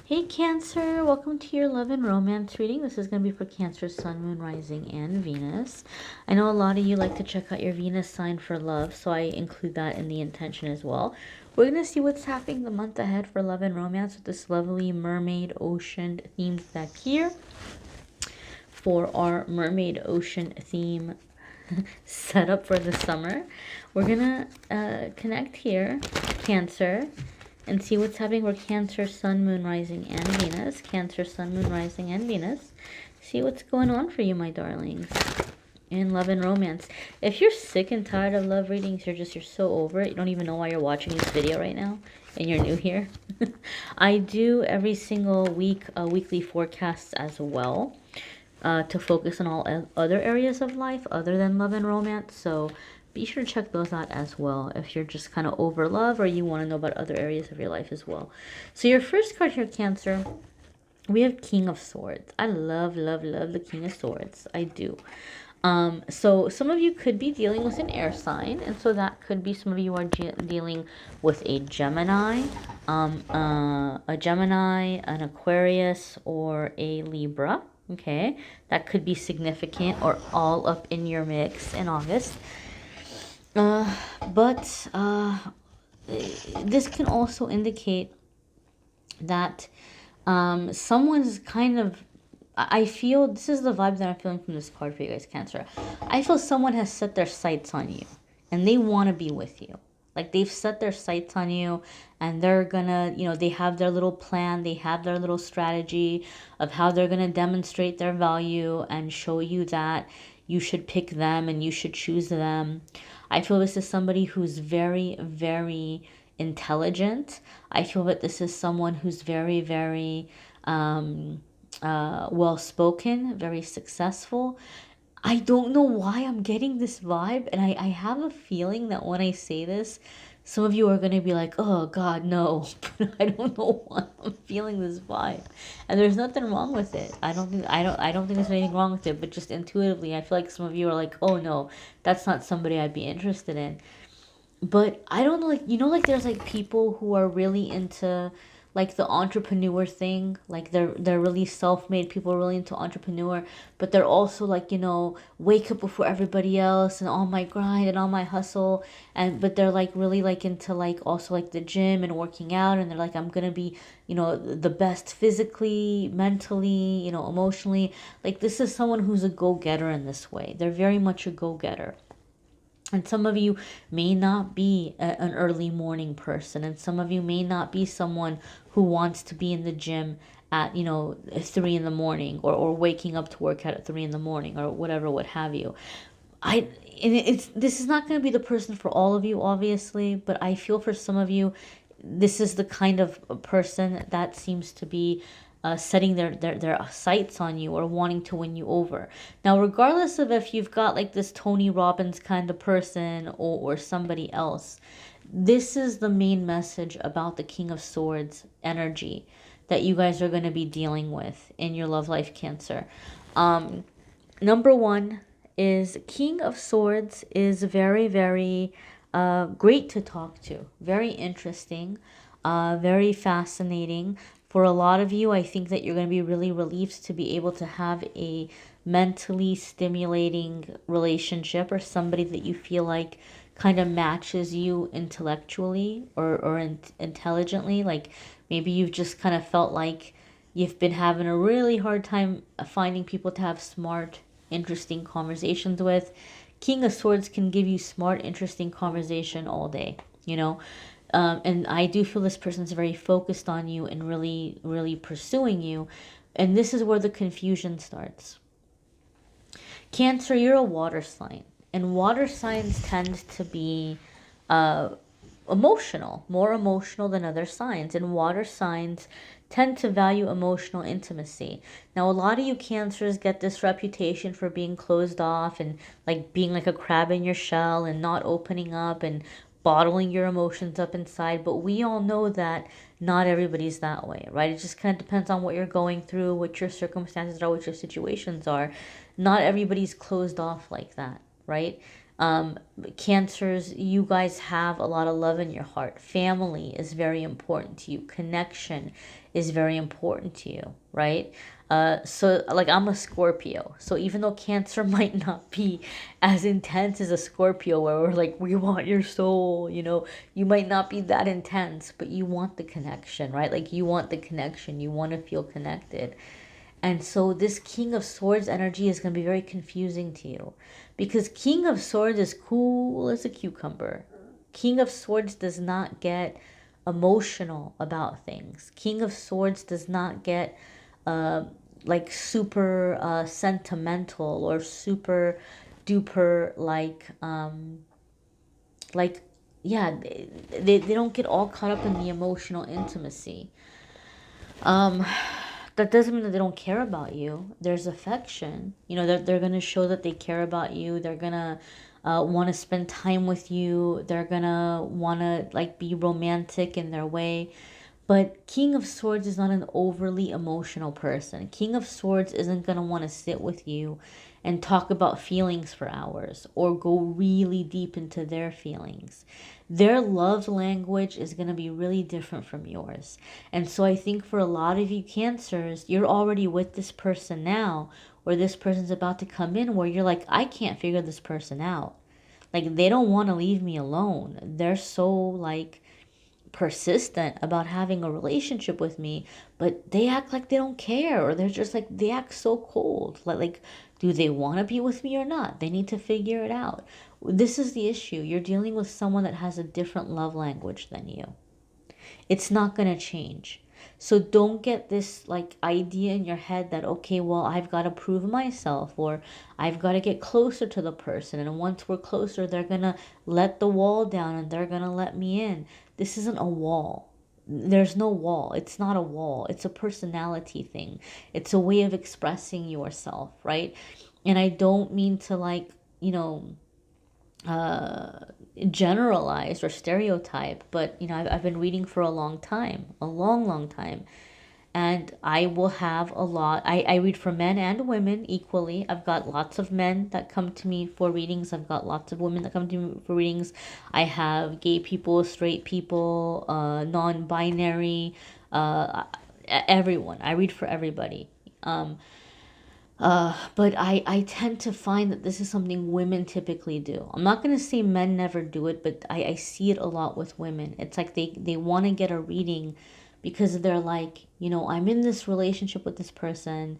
Hey Cancer, welcome to your love and romance reading. This is going to be for Cancer, Sun, Moon, Rising, and Venus. I know a lot of you like to check out your Venus sign for love, so I include that in the intention as well. We're going to see what's happening the month ahead for love and romance with this lovely mermaid ocean themed deck here. For our mermaid ocean theme setup for the summer, we're going to connect here, Cancer, and see what's happening for Cancer, Sun, Moon, Rising, and Venus. Cancer, Sun, Moon, Rising, and Venus. See what's going on for you, my darlings, in love and romance. If you're sick and tired of love readings, you're so over it, you don't even know why you're watching this video right now, and you're new here. I do every single week weekly forecasts as well, to focus on all other areas of life other than love and romance. So be sure to check those out as well if you're just kind of over love or you want to know about other areas of your life as well. So your first card here, Cancer, we have King of Swords. I love, love, love the King of Swords. I do. So some of you could be dealing with an air sign, and so that could be some of you are dealing with a Gemini, an Aquarius, or a Libra. Okay, that could be significant or all up in your mix in August. But this can also indicate that someone's kind of, I feel, this is the vibe that I'm feeling from this card for you guys, Cancer. I feel someone has set their sights on you and they want to be with you. Like they've set their sights on you and they're gonna, they have their little plan, they have their little strategy of how they're gonna demonstrate their value and show you that you should pick them and you should choose them. I feel this is somebody who's very, very intelligent. I feel that this is someone who's very, very well spoken, very successful. I don't know why I'm getting this vibe, and I have a feeling that when I say this, some of you are gonna be like, "Oh God, no!" But I don't know why I'm feeling this vibe, and there's nothing wrong with it. I don't think there's anything wrong with it. But just intuitively, I feel like some of you are like, "Oh no, that's not somebody I'd be interested in." But I don't know, like, like there's like people who are really into like the entrepreneur thing, like they're really self-made people, really into entrepreneur, but they're also like, wake up before everybody else and all my grind and all my hustle, and but they're like really like into like also like the gym and working out, and they're like, I'm gonna be, the best physically, mentally, emotionally. Like this is someone who's a go-getter in this way. They're very much a go-getter. And some of you may not be an early morning person, and some of you may not be someone who wants to be in the gym at 3 in the morning, or waking up to work out at 3 in the morning, or whatever, what have you. This is not going to be the person for all of you, obviously, but I feel for some of you this is the kind of person that seems to be setting their sights on you or wanting to win you over. Now, regardless of if you've got like this Tony Robbins kind of person, or somebody else, this is the main message about the King of Swords energy that you guys are going to be dealing with in your love life, Cancer. Number one is King of Swords is very, very great to talk to. Very interesting, very fascinating. For a lot of you, I think that you're going to be really relieved to be able to have a mentally stimulating relationship, or somebody that you feel like kind of matches you intellectually, or intelligently. Like maybe you've just kind of felt like you've been having a really hard time finding people to have smart, interesting conversations with. King of Swords can give you smart, interesting conversation all day, and I do feel this person's very focused on you and really, really pursuing you. And this is where the confusion starts. Cancer, you're a water sign, and water signs tend to be emotional, more emotional than other signs, and water signs tend to value emotional intimacy. Now, a lot of you Cancers get this reputation for being closed off and like being like a crab in your shell and not opening up and bottling your emotions up inside, but we all know that not everybody's that way, right? It just kind of depends on what you're going through, what your circumstances are, what your situations are. Not everybody's closed off like that, right? Cancers, you guys have a lot of love in your heart. Family is very important to you. Connection is very important to you, right? So like I'm a Scorpio. So even though Cancer might not be as intense as a Scorpio where we're like, we want your soul, you know, you might not be that intense, but you want the connection, right? Like you want the connection. You want to feel connected. And so this King of Swords energy is going to be very confusing to you because King of Swords is cool as a cucumber. King of Swords does not get emotional about things. King of Swords does not get like super sentimental or super duper like yeah, they don't get all caught up in the emotional intimacy. That doesn't mean that they don't care about you. There's affection. You know, they're going to show that they care about you. They're going to want to spend time with you. They're going to want to like be romantic in their way. But King of Swords is not an overly emotional person. King of Swords isn't going to want to sit with you and talk about feelings for hours or go really deep into their feelings. Their love language is going to be really different from yours. And so I think for a lot of you Cancers, you're already with this person now, or this person's about to come in where you're like, I can't figure this person out. Like they don't want to leave me alone. They're so like persistent about having a relationship with me, but they act like they don't care, or they're just like they act so cold. Like do they want to be with me or not? They need to figure it out. This is the issue. You're dealing with someone that has a different love language than you. It's not going to change. So don't get this like idea in your head that, okay, well, I've got to prove myself, or I've got to get closer to the person. And once we're closer, they're going to let the wall down and they're going to let me in. This isn't a wall. There's no wall. It's not a wall. It's a personality thing. It's a way of expressing yourself, right? And I don't mean to like, you know, generalize or stereotype, but you know, I've been reading for a long time, a long time, and I will have a lot. I read for men and women equally. I've got lots of men that come to me for readings. I've got lots of women that come to me for readings. I have gay people, straight people, non-binary, everyone. I read for everybody. But I tend to find that this is something women typically do. I'm not going to say men never do it, but I see it a lot with women. It's like they want to get a reading because they're like, you know, I'm in this relationship with this person,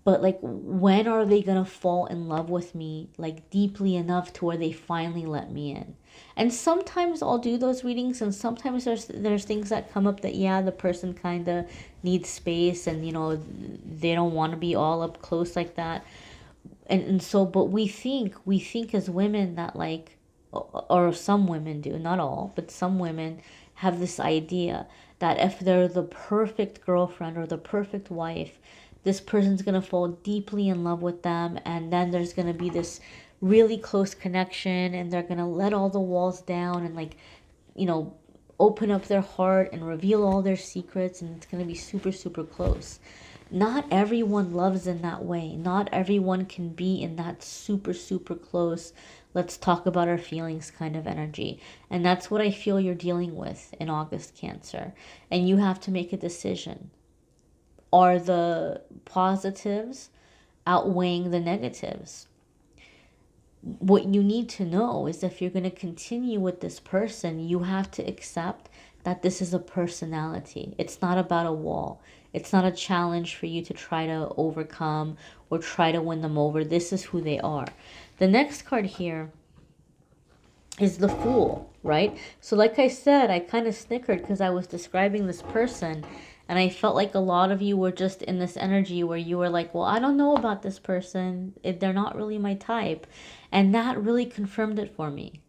but like, when are they going to fall in love with me, like deeply enough to where they finally let me in? And sometimes I'll do those readings, and sometimes there's things that come up that, yeah, the person kind of needs space, and you know, they don't want to be all up close like that. And so, but we think as women that like, or some women do, not all, but some women have this idea that if they're the perfect girlfriend or the perfect wife, this person's going to fall deeply in love with them, and then there's going to be this really close connection, and they're going to let all the walls down and like, you know, open up their heart and reveal all their secrets, and it's going to be super super close. Not everyone loves in that way. Not everyone can be in that super super close, let's talk about our feelings kind of energy. And that's what I feel you're dealing with in August, Cancer. And you have to make a decision. Are the positives outweighing the negatives? What you need to know is if you're going to continue with this person, you have to accept that this is a personality. It's not about a wall. It's not a challenge for you to try to overcome or try to win them over. This is who they are. The next card here is the Fool, right? So like I said, I kind of snickered because I was describing this person, and I felt like a lot of you were just in this energy where you were like, well, I don't know about this person. They're not really my type. And that really confirmed it for me.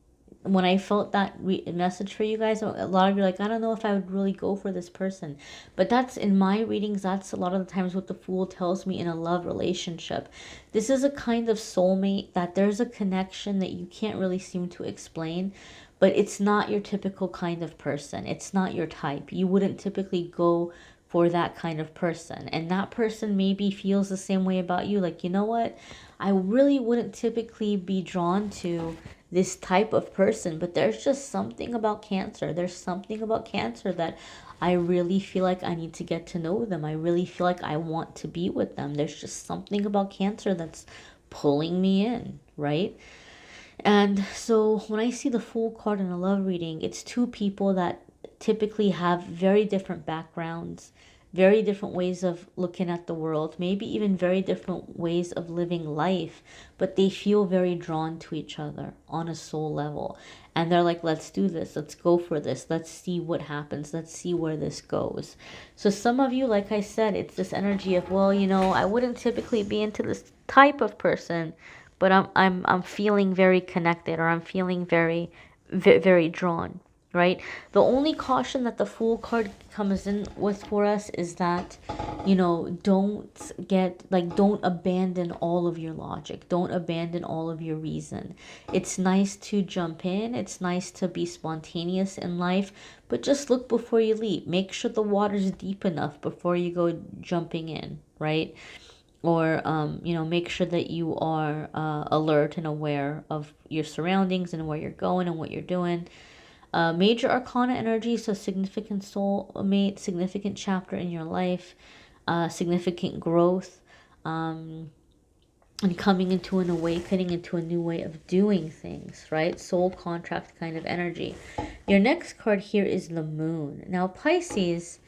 When I felt that message for you guys, a lot of you are like, I don't know if I would really go for this person. But that's, in my readings, that's a lot of the times what the Fool tells me in a love relationship. This is a kind of soulmate that there's a connection that you can't really seem to explain, but it's not your typical kind of person. It's not your type. You wouldn't typically go for that kind of person. And that person maybe feels the same way about you. Like, you know what? I really wouldn't typically be drawn to this type of person, but there's just something about Cancer. There's something about Cancer that I really feel like I need to get to know them. I really feel like I want to be with them. There's just something about Cancer that's pulling me in, right? And so when I see the Fool card in a love reading, it's two people that typically have very different backgrounds, very different ways of looking at the world, maybe even very different ways of living life, but they feel very drawn to each other on a soul level. And they're like, let's do this, let's go for this, let's see what happens, let's see where this goes. So some of you, like I said, it's this energy of, well, you know, I wouldn't typically be into this type of person, but I'm feeling very connected, or I'm feeling very drawn, right? The only caution that the Fool card comes in with for us is that, you know, don't abandon all of your logic. Don't abandon all of your reason. It's nice to jump in. It's nice to be spontaneous in life, but just look before you leap. Make sure the water's deep enough before you go jumping in, right? Or you know, make sure that you are alert and aware of your surroundings and where you're going and what you're doing. Major arcana energy, so significant soulmate, significant chapter in your life, significant growth, and coming into an awakening, into a new way of doing things, right? Soul contract kind of energy. Your next card here is the Moon. Now Pisces,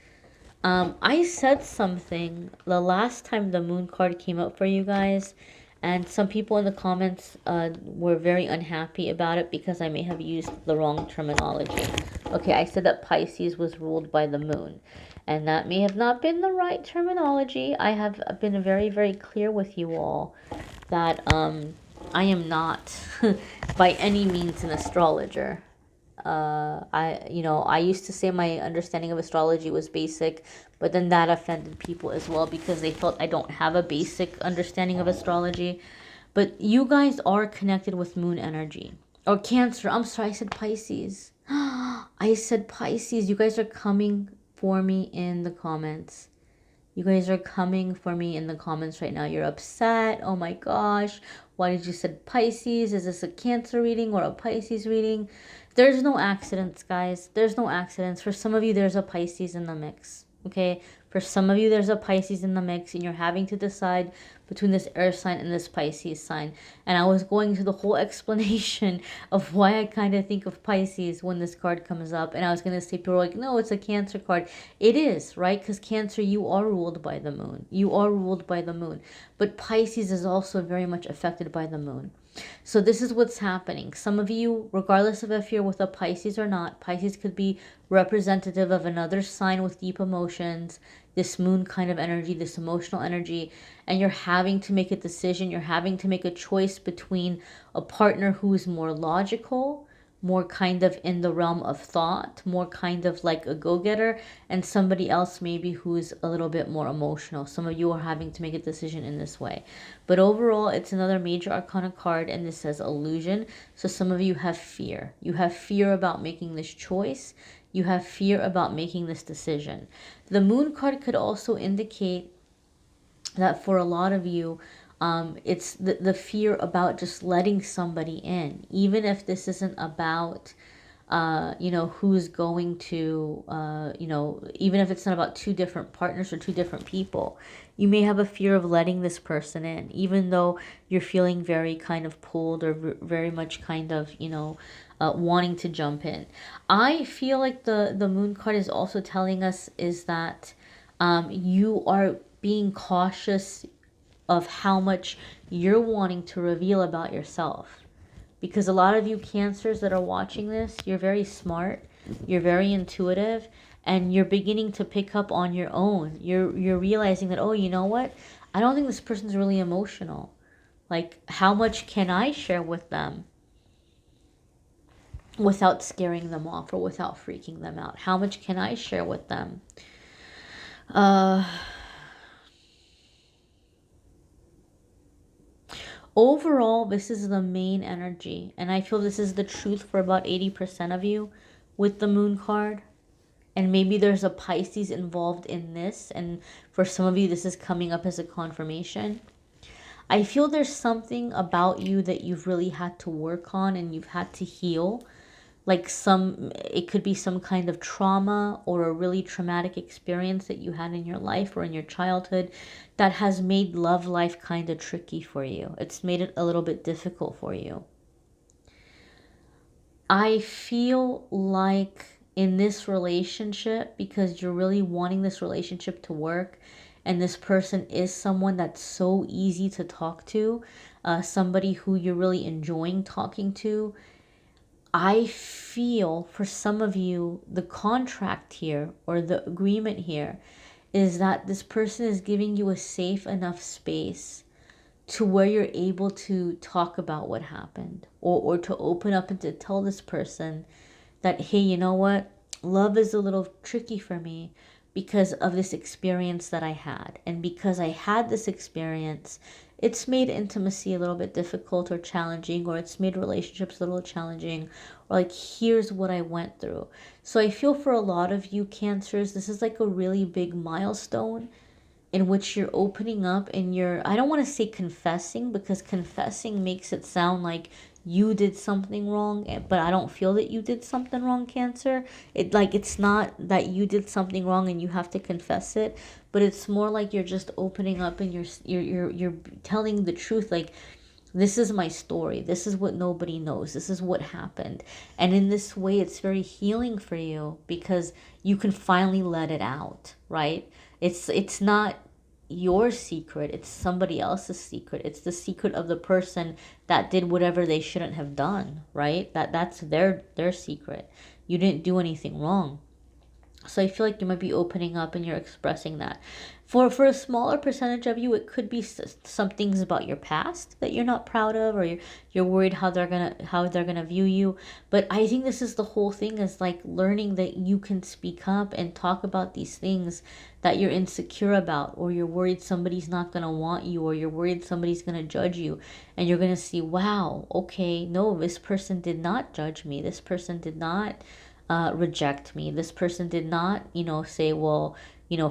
I said something the last time the Moon card came up for you guys, and some people in the comments were very unhappy about it because I may have used the wrong terminology. Okay, I said that Pisces was ruled by the Moon, and that may have not been the right terminology. I have been very clear with you all that I am not by any means an astrologer. I used to say my understanding of astrology was basic, but then that offended people as well because they felt I don't have a basic understanding of astrology. But you guys are connected with Moon energy. Or Cancer. I'm sorry, I said Pisces. I said Pisces. You guys are coming for me in the comments. You guys are coming for me in the comments right now. You're upset. Oh my gosh. Why did you said Pisces? Is this a Cancer reading or a Pisces reading? There's no accidents, guys. There's no accidents. For some of you, there's a Pisces in the mix. Okay? For some of you, there's a Pisces in the mix, and you're having to decide between this air sign and this Pisces sign. And I was going through the whole explanation of why I kind of think of Pisces when this card comes up. And I was going to say, people are like, no, it's a Cancer card. It is, right? Because Cancer, you are ruled by the Moon. You are ruled by the Moon. But Pisces is also very much affected by the Moon. So this is what's happening. Some of you, regardless of if you're with a Pisces or not, Pisces could be representative of another sign with deep emotions, this Moon kind of energy, this emotional energy, and you're having to make a decision. You're having to make a choice between a partner who is more logical, more kind of in the realm of thought, more kind of like a go-getter, and somebody else maybe who's a little bit more emotional. Some of you are having to make a decision in this way. But overall, it's another major arcana card, and this says illusion. So some of you have fear. You have fear about making this choice. You have fear about making this decision. The Moon card could also indicate that for a lot of you, it's the fear about just letting somebody in, even if this isn't about, who's going to, even if it's not about two different partners or two different people. You may have a fear of letting this person in, even though you're feeling very kind of pulled or very much kind of, wanting to jump in. I feel like the Moon card is also telling us is that you are being cautious of how much you're wanting to reveal about yourself. Because a lot of you Cancers that are watching this, you're very smart, you're very intuitive, and you're beginning to pick up on your own. You're realizing that, oh, you know what? I don't think this person's really emotional. Like, how much can I share with them without scaring them off or without freaking them out? How much can I share with them? Overall, this is the main energy, and I feel this is the truth for about 80% of you with the Moon card. And maybe there's a Pisces involved in this, and for some of you, this is coming up as a confirmation. I feel there's something about you that you've really had to work on and you've had to heal. Like it could be some kind of trauma or a really traumatic experience that you had in your life or in your childhood that has made love life kind of tricky for you. It's made it a little bit difficult for you. I feel like in this relationship, because you're really wanting this relationship to work, and this person is someone that's so easy to talk to, somebody who you're really enjoying talking to, I feel for some of you, the contract here or the agreement here is that this person is giving you a safe enough space to where you're able to talk about what happened, or to open up and to tell this person that, hey, you know what? Love is a little tricky for me because of this experience that I had. And because I had this experience, it's made intimacy a little bit difficult or challenging, or it's made relationships a little challenging, or like, here's what I went through. So I feel for a lot of you Cancers, this is like a really big milestone in which you're opening up and I don't want to say confessing, because confessing makes it sound like you did something wrong, but I don't feel that you did something wrong, Cancer. It's not that you did something wrong and you have to confess it, but it's more like you're just opening up and you're telling the truth, like, this is my story. This is what nobody knows. This is what happened. And in this way, it's very healing for you because you can finally let it out, right? It's not your secret, it's somebody else's secret. It's the secret of the person that did whatever they shouldn't have done, right? That's their secret. You didn't do anything wrong. So I feel like you might be opening up and you're expressing that. For a smaller percentage of you, it could be some things about your past that you're not proud of, or you're worried how they're gonna view you. But I think this is the whole thing, is like learning that you can speak up and talk about these things that you're insecure about, or you're worried somebody's not gonna want you, or you're worried somebody's gonna judge you, and you're gonna see, wow, okay, no, this person did not judge me. This person did not reject me. This person did not, say, well,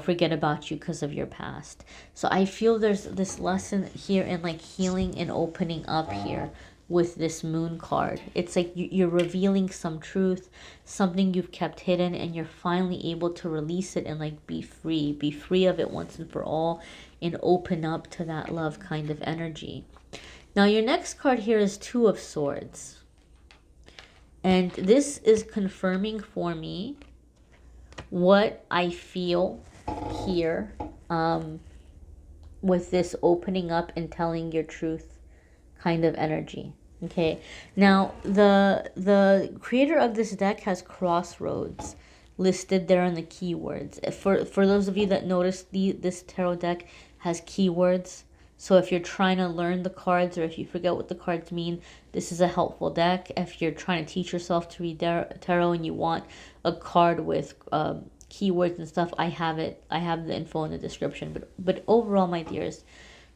forget about you because of your past. So I feel there's this lesson here in like healing and opening up here with this moon card. It's like you're revealing some truth, something you've kept hidden, and you're finally able to release it and like be free of it once and for all, and open up to that love kind of energy. Now your next card here is Two of Swords. And this is confirming for me what I feel here with this opening up and telling your truth kind of energy. Okay, now the creator of this deck has crossroads listed there in the keywords. For those of you that noticed, this tarot deck has keywords. So if you're trying to learn the cards, or if you forget what the cards mean, this is a helpful deck. If you're trying to teach yourself to read tarot and you want a card with keywords and stuff, I have it. I have the info in the description. But overall, my dears,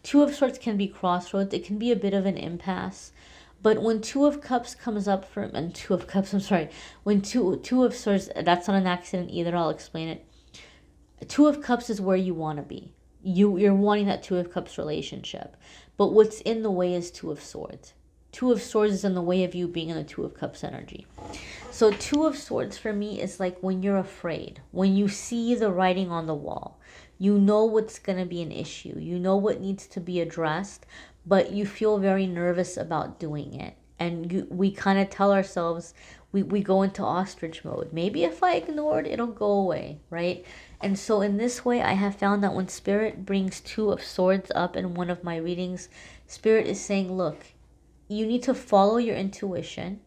Two of Swords can be crossroads. It can be a bit of an impasse. But when Two of Cups comes up and Two of Cups, I'm sorry, when two of Swords, that's not an accident either. I'll explain it. Two of Cups is where you want to be. You're wanting that Two of Cups relationship. But what's in the way is Two of Swords. Two of Swords is in the way of you being in the Two of Cups energy. So Two of Swords for me is like when you're afraid, when you see the writing on the wall, you know what's going to be an issue, you know what needs to be addressed, but you feel very nervous about doing it. And we kind of tell ourselves, we go into ostrich mode. Maybe if I ignore it, it'll go away, right? And so in this way, I have found that when Spirit brings Two of Swords up in one of my readings, Spirit is saying, look, you need to follow your intuition,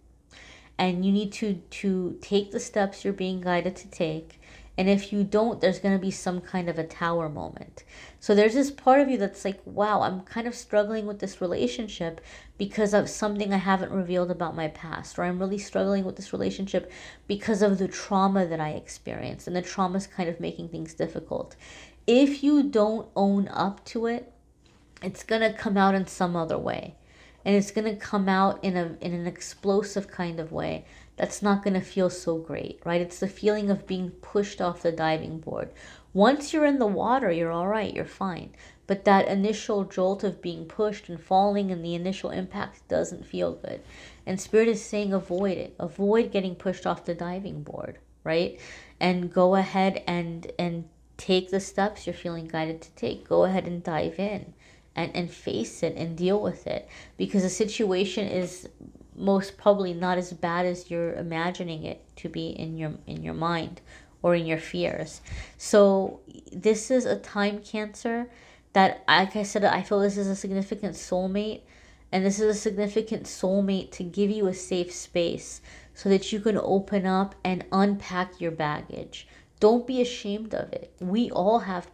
and you need to take the steps you're being guided to take. And if you don't, there's going to be some kind of a tower moment. So there's this part of you that's like, wow, I'm kind of struggling with this relationship because of something I haven't revealed about my past. Or I'm really struggling with this relationship because of the trauma that I experienced. And the trauma is kind of making things difficult. If you don't own up to it, it's going to come out in some other way. And it's going to come out in an explosive kind of way that's not going to feel so great, right? It's the feeling of being pushed off the diving board. Once you're in the water, you're all right, you're fine. but that initial jolt of being pushed and falling and the initial impact doesn't feel good. And Spirit is saying avoid it. Avoid getting pushed off the diving board, right? And go ahead and take the steps you're feeling guided to take. Go ahead and dive in and face it and deal with it, because the situation is most probably not as bad as you're imagining it to be in your mind or in your fears. So this is a time, Cancer, that, like I said, I feel this is a significant soulmate, and this is a significant soulmate to give you a safe space so that you can open up and unpack your baggage. Don't be ashamed of it. We all have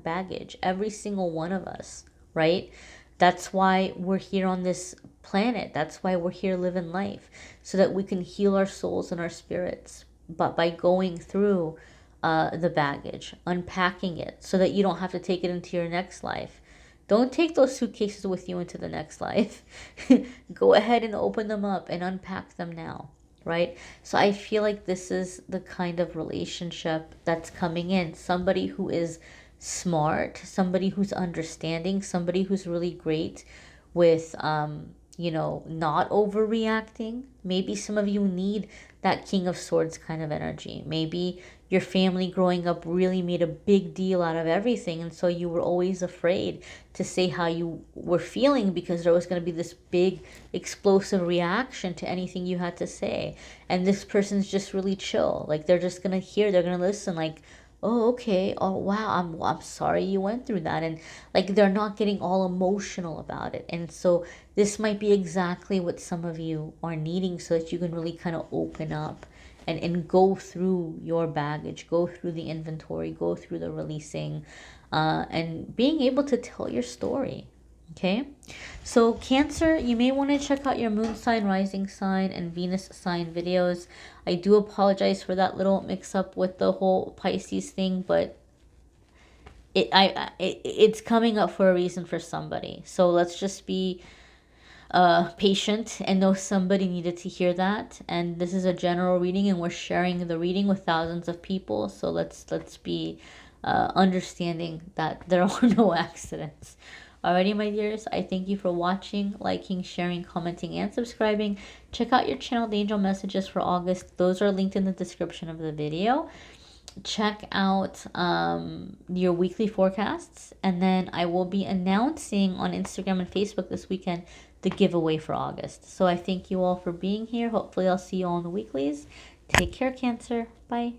baggage, every single one of us, right? That's why we're here on this planet. That's why we're here living life, so that we can heal our souls and our spirits. But by going through the baggage, unpacking it, so that you don't have to take it into your next life. Don't take those suitcases with you into the next life. Go ahead and open them up and unpack them now, right? So I feel like this is the kind of relationship that's coming in. Somebody who is smart, somebody who's understanding, somebody who's really great with not overreacting. Maybe some of you need that King of Swords kind of energy. Maybe your family growing up really made a big deal out of everything, and so you were always afraid to say how you were feeling, because there was going to be this big explosive reaction to anything you had to say. And this person's just really chill. Like, they're just going to hear, they're going to listen, like, oh, okay, oh wow, I'm sorry you went through that. And like, they're not getting all emotional about it. And so this might be exactly what some of you are needing, so that you can really kind of open up and go through your baggage, go through the inventory, go through the releasing, and being able to tell your story. Okay, so Cancer, you may want to check out your moon sign, rising sign, and Venus sign videos. I do apologize for that little mix up with the whole Pisces thing, but it's coming up for a reason for somebody. So let's just be patient and know somebody needed to hear that. And this is a general reading, and we're sharing the reading with thousands of people. So let's be understanding that there are no accidents. Alrighty, my dears, I thank you for watching, liking, sharing, commenting, and subscribing. Check out your channel, the angel messages for August. Those are linked in the description of the video. Check out your weekly forecasts, and then I will be announcing on Instagram and Facebook this weekend the giveaway for August. So I thank you all for being here. Hopefully I'll see you all in the weeklies. Take care, Cancer. Bye.